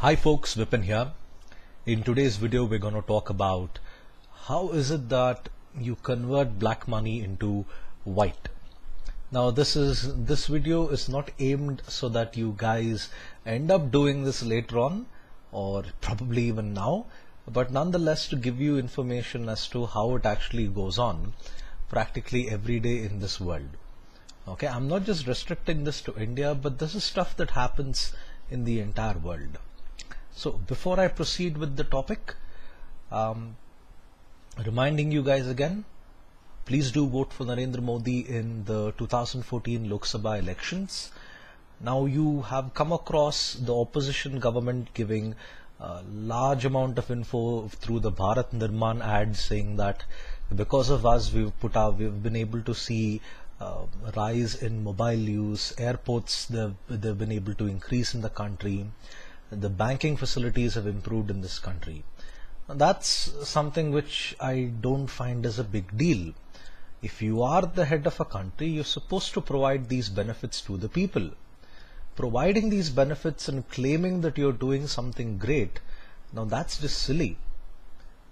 Hi folks, Vipin here. In today's video we're going to talk about how is it that you convert black money into white. Now this video is not aimed so that you guys end up doing this later on or probably even now, but nonetheless to give you information as to how it actually goes on practically every day in this world. Okay, I'm not just restricting this to India, but this is stuff that happens in the entire world. So before I proceed with the topic, reminding you guys again, please do vote for Narendra Modi in the 2014 Lok Sabha elections. Now you have come across the opposition government giving a large amount of info through the Bharat Nirman ad saying that because of us we've been able to see rise in mobile use, airports they've been able to increase in the country, the banking facilities have improved in this country. That's something which I don't find as a big deal. If you are the head of a country, you're supposed to provide these benefits to the people. Providing these benefits and claiming that you're doing something great, now that's just silly.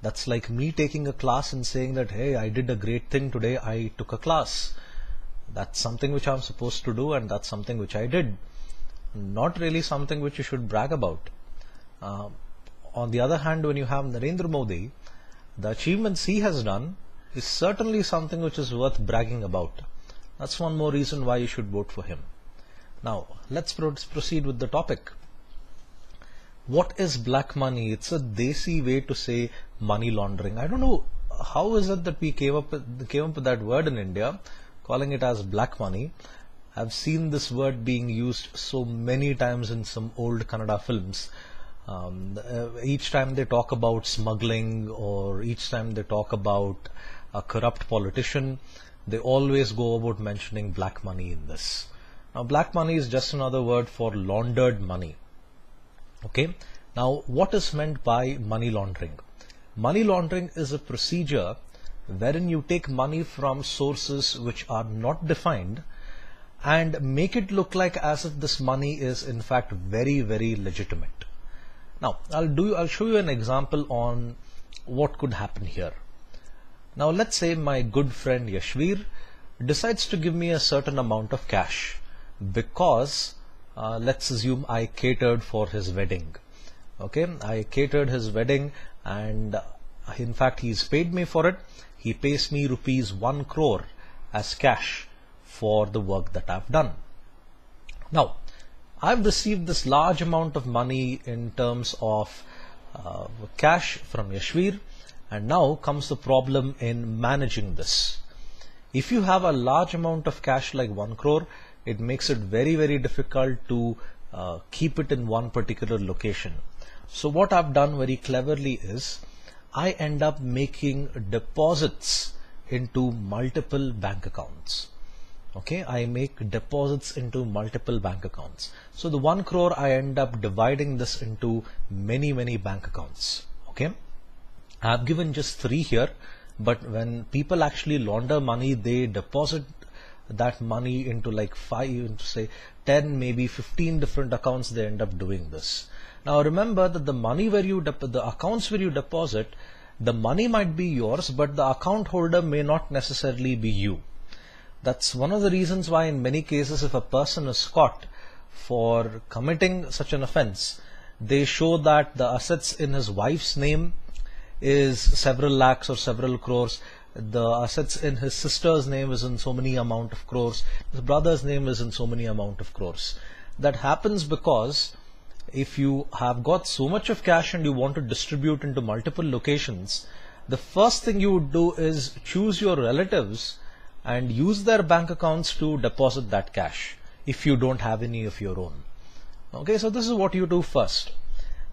That's like me taking a class and saying that, hey, I did a great thing today, I took a class. That's something which I'm supposed to do, and that's something which I did. Not really something which you should brag about. On the other hand, when you have Narendra Modi, the achievements he has done is certainly something which is worth bragging about. That's one more reason why you should vote for him. Now, let's proceed with the topic. What is black money? It's a desi way to say money laundering. I don't know how is it that we came up with that word in India, calling it as black money. I've seen this word being used so many times in some old Kannada films. Each time they talk about smuggling or each time they talk about a corrupt politician, they always go about mentioning black money in this. Now, black money is just another word for laundered money. Okay. Now, what is meant by money laundering? Money laundering is a procedure wherein you take money from sources which are not defined and make it look like as if this money is in fact very, very legitimate. Now, I'll show you an example on what could happen here. Now, let's say my good friend Yashveer decides to give me a certain amount of cash because let's assume I catered for his wedding. Okay, I catered his wedding and in fact he's paid me for it. He pays me rupees 1 crore as cash for the work that I've done. Now, I've received this large amount of money in terms of cash from Yashveer, and now comes the problem in managing this. If you have a large amount of cash like 1 crore, it makes it very, very difficult to keep it in one particular location. So what I've done very cleverly is I end up making deposits into multiple bank accounts. Okay, I make deposits into multiple bank accounts. So the 1 crore, I end up dividing this into many, many bank accounts. Okay, I've given just 3 here, but when people actually launder money, they deposit that money into like 5, say 10, maybe 15 different accounts. They end up doing this. Now remember that the money where you the accounts where you deposit, the money might be yours, but the account holder may not necessarily be you. That's one of the reasons why in many cases if a person is caught for committing such an offense, they show that the assets in his wife's name is several lakhs or several crores. The assets in his sister's name is in so many amount of crores. His brother's name is in so many amount of crores. That happens because if you have got so much of cash and you want to distribute into multiple locations, the first thing you would do is choose your relatives and use their bank accounts to deposit that cash if you don't have any of your own. Okay, so this is what you do first.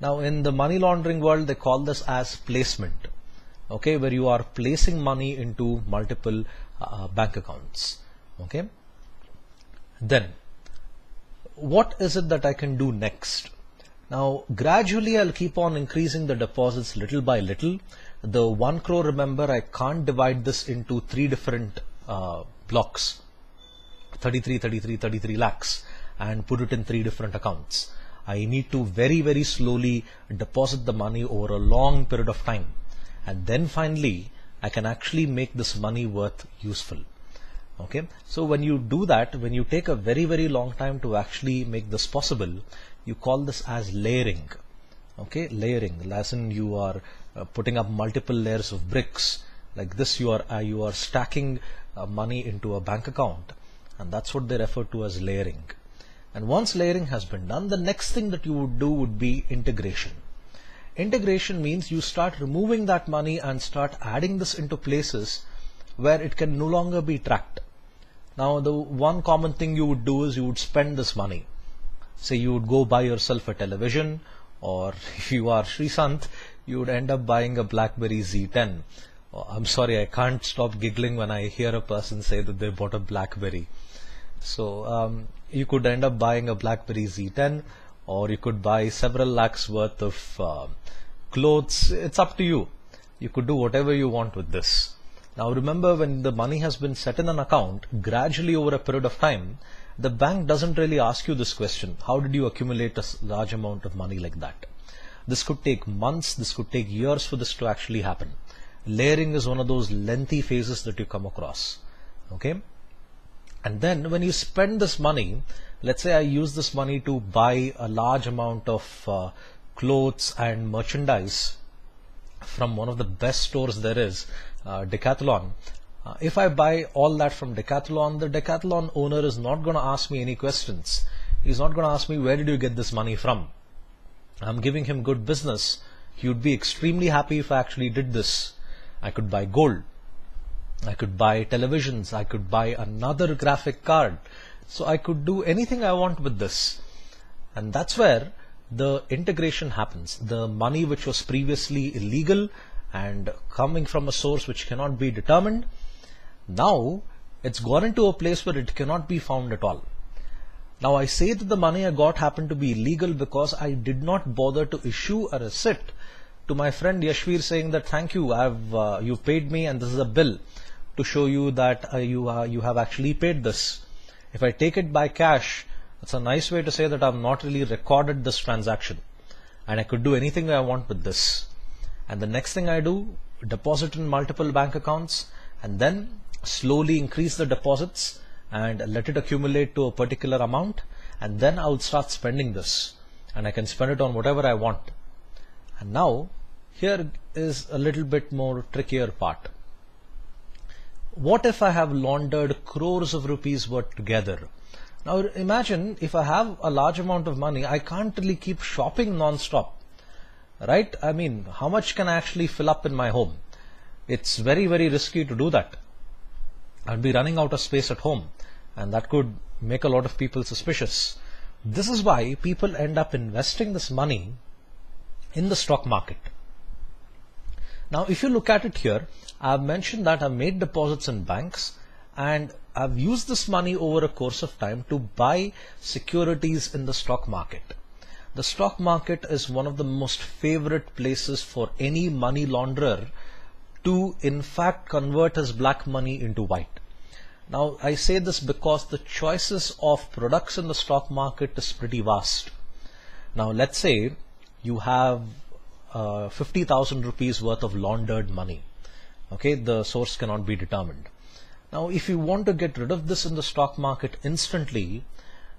Now in the money laundering world, they call this as placement. Okay, where you are placing money into multiple bank accounts. Okay, then what is it that I can do next? Now gradually I'll keep on increasing the deposits little by little. The 1 crore, remember, I can't divide this into 3 different blocks, 33 lakhs, and put it in 3 different accounts. I need to very, very slowly deposit the money over a long period of time. And then finally, I can actually make this money worth useful. Okay, so when you do that, when you take a very, very long time to actually make this possible, you call this as layering. Okay, layering, as in you are putting up multiple layers of bricks. Like this, you are stacking money into a bank account, and that's what they refer to as layering. And once layering has been done, the next thing that you would do would be integration. Integration means you start removing that money and start adding this into places where it can no longer be tracked. Now, the one common thing you would do is you would spend this money. Say you would go buy yourself a television, or if you are Srisant, you would end up buying a BlackBerry Z10. Oh, I'm sorry, I can't stop giggling when I hear a person say that they bought a BlackBerry. So you could end up buying a BlackBerry Z10, or you could buy several lakhs worth of clothes. It's up to you. You could do whatever you want with this. Now remember, when the money has been set in an account, gradually over a period of time, the bank doesn't really ask you this question: how did you accumulate a large amount of money like that? This could take months, this could take years for this to actually happen. Layering is one of those lengthy phases that you come across. Okay? And then when you spend this money, let's say I use this money to buy a large amount of clothes and merchandise from one of the best stores there is, Decathlon. If I buy all that from Decathlon, the Decathlon owner is not going to ask me any questions. He's not going to ask me, where did you get this money from? I'm giving him good business. He would be extremely happy if I actually did this. I could buy gold. I could buy televisions. I could buy another graphic card. So I could do anything I want with this. And that's where the integration happens. The money which was previously illegal and coming from a source which cannot be determined, now it's gone into a place where it cannot be found at all. Now I say that the money I got happened to be illegal because I did not bother to issue a receipt to my friend Yashvir saying that thank you, you paid me and this is a bill to show you that you have actually paid this. If I take it by cash, it's a nice way to say that I've not really recorded this transaction and I could do anything I want with this. And the next thing I do, deposit in multiple bank accounts and then slowly increase the deposits and let it accumulate to a particular amount, and then I would start spending this and I can spend it on whatever I want. And now here is a little bit more trickier part. What if I have laundered crores of rupees worth together? Now imagine if I have a large amount of money, I can't really keep shopping non-stop, right? I mean, how much can I actually fill up in my home? It's very, very risky to do that. I'd be running out of space at home, and that could make a lot of people suspicious. This is why people end up investing this money in the stock market. Now, if you look at it here, I've mentioned that I've made deposits in banks and I've used this money over a course of time to buy securities in the stock market. The stock market is one of the most favorite places for any money launderer to in fact convert his black money into white. Now I say this because the choices of products in the stock market is pretty vast. Now let's say you have 50,000 rupees worth of laundered money. Okay, the source cannot be determined. Now if you want to get rid of this in the stock market instantly,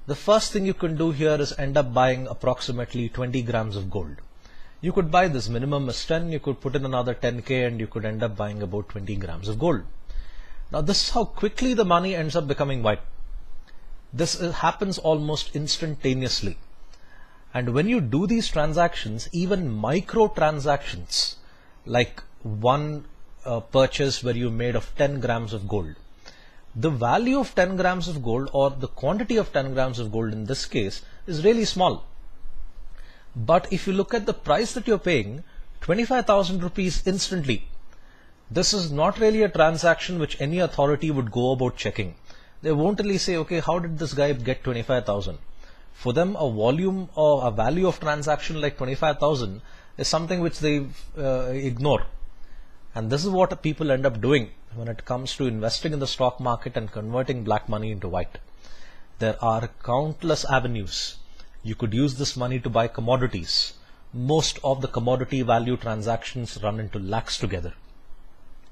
the first thing you can do here is end up buying approximately 20 grams of gold. You could buy this, minimum is 10, you could put in another 10k and you could end up buying about 20 grams of gold. Now this is how quickly the money ends up becoming white. This happens almost instantaneously. And when you do these transactions, even micro transactions like one purchase where you made of 10 grams of gold, the value of 10 grams of gold or the quantity of 10 grams of gold in this case is really small. But if you look at the price that you're paying, 25,000 rupees instantly, this is not really a transaction which any authority would go about checking. They won't really say, okay, how did this guy get 25,000? For them, a volume or a value of transaction like 25,000 is something which they ignore. And this is what people end up doing when it comes to investing in the stock market and converting black money into white. There are countless avenues. You could use this money to buy commodities. Most of the commodity value transactions run into lakhs together.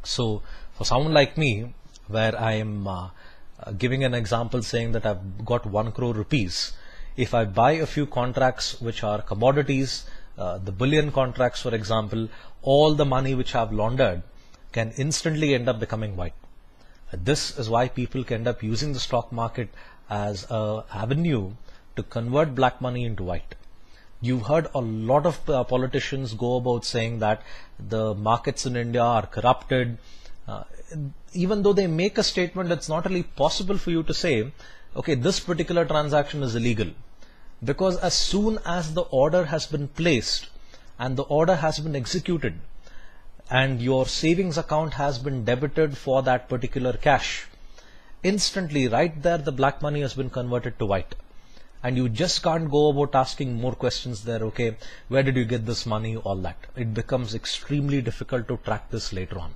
So for someone like me, where I am giving an example saying that I've got 1 crore rupees, if I buy a few contracts which are commodities, the bullion contracts for example, all the money which I've laundered can instantly end up becoming white. This is why people can end up using the stock market as an avenue to convert black money into white. You've heard a lot of politicians go about saying that the markets in India are corrupted. Even though they make a statement, it's not really possible for you to say, okay, this particular transaction is illegal. Because as soon as the order has been placed and the order has been executed and your savings account has been debited for that particular cash, instantly right there the black money has been converted to white. And you just can't go about asking more questions there, okay, where did you get this money, all that. It becomes extremely difficult to track this later on.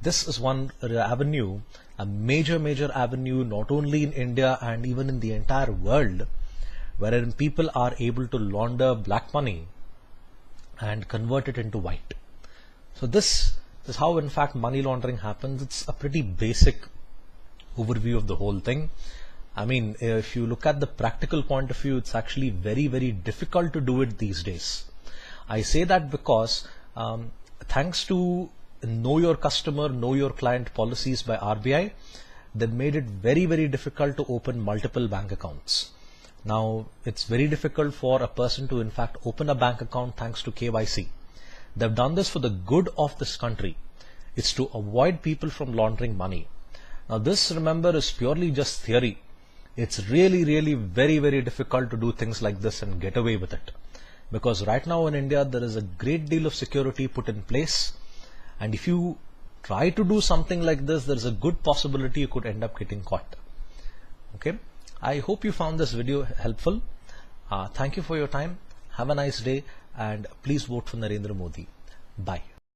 This is one avenue, a major avenue, not only in India and even in the entire world, wherein people are able to launder black money and convert it into white. So this is how in fact money laundering happens. It's a pretty basic overview of the whole thing. I mean, if you look at the practical point of view, it's actually very difficult to do it these days. I say that because thanks to know your customer, know your client policies by RBI, they made it very difficult to open multiple bank accounts. Now, it's very difficult for a person to in fact open a bank account thanks to KYC. They've done this for the good of this country. It's to avoid people from laundering money. Now this, remember, is purely just theory. It's really very difficult to do things like this and get away with it. Because right now in India, there is a great deal of security put in place. And if you try to do something like this, there's a good possibility you could end up getting caught. Okay. I hope you found this video helpful. Thank you for your time. Have a nice day and please vote for Narendra Modi. Bye.